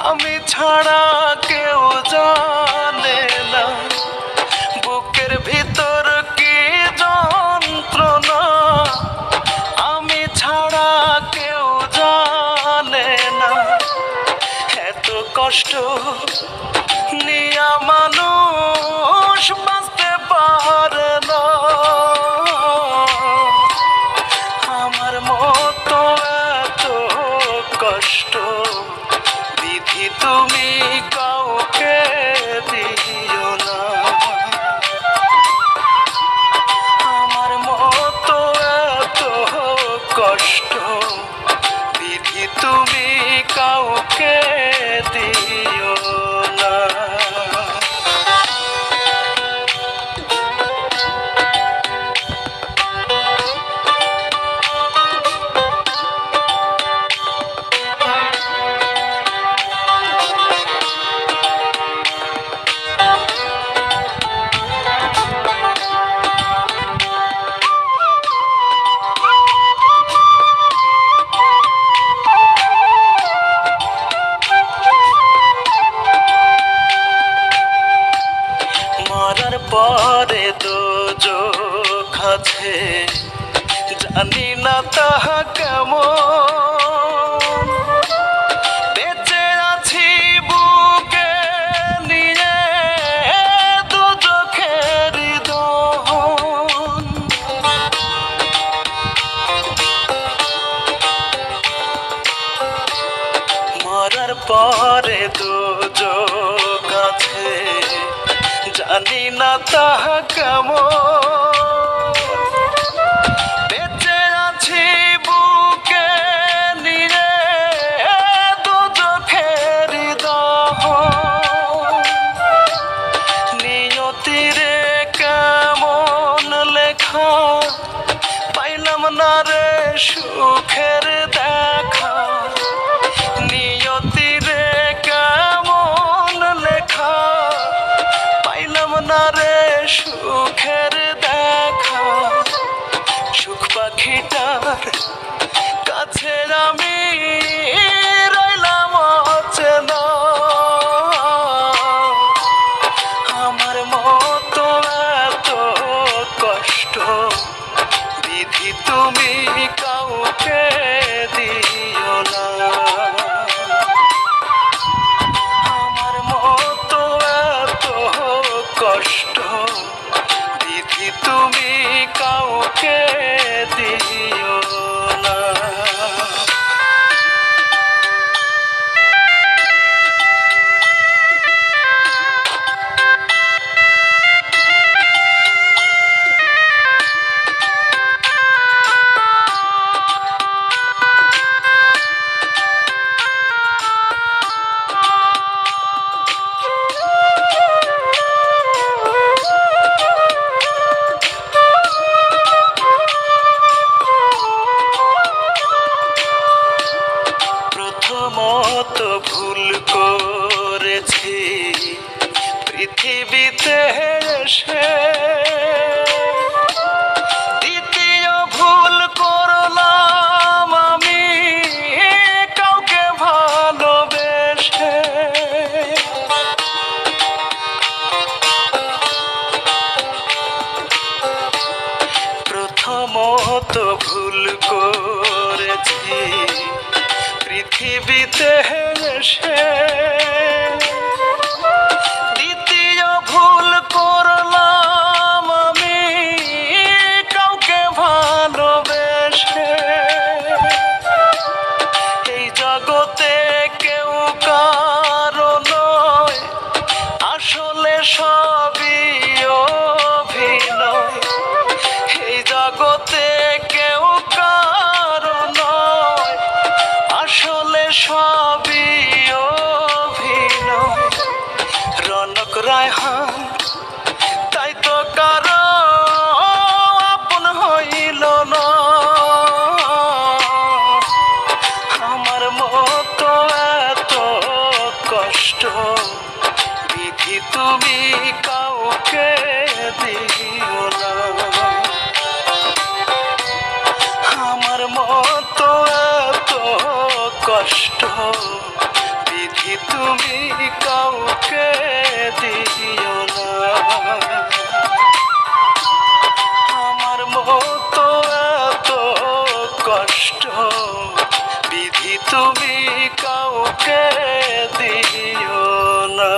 আমি ছাড়া কেউ জানে না বুকের ভিতর কি যন্ত্রণা। আমি ছাড়া কেউ জানে না এত কষ্ট নিয়া মানুষ বাঁচতে পারে না। আমার মতো এত কষ্ট বিধি তুমি কাউকে দিও না। আমার মতো এত কষ্ট বিধি তুমি কাউকে দিও না। মরার পরে দোজখ আছে জানি না তাহা কেমন। বেঁচে আছি বুকে নিয়ে দোজখের দহন। মরার পরে দোজখ আছে জানি না তাহা কেমন। বেঁচে আছি বুকে নিয়ে দোজখের দহন। নিয়তিরে কেমন লেখা পাইলাম না রে সুখের দেখা। নিয়তিরে কেমন লেখা পাইলাম না রে সুখের দেখা। সুখ পাখিটার কাছে আমি রইলাম অচেনা। আমার মতো এত কষ্ট বিধি তুমি কাউকে দিও না। আমার মতো এত কষ্ট বিধি তুমি কাউকে দিও না। প্রথমত ভুল করেছি পৃথিবীতে এসে। দ্বিতীয় ভুল করলাম আমি কাউকে ভালোবেসে। প্রথমত ভুল করেছি পৃথিবীতে এসে। দ্বিতীয় ভুল করলাম আমি কাউকে ভালোবেসে। এই জগতে কেউ কারো নয় আসলে সবই অভিনয়। এই জগতে কেউ কারো নয় আসলে সবই অভিনয়। তুমি কাউকে দিও না। আমার মতো এত কষ্ট বিধি তুমি কাউকে দিও না।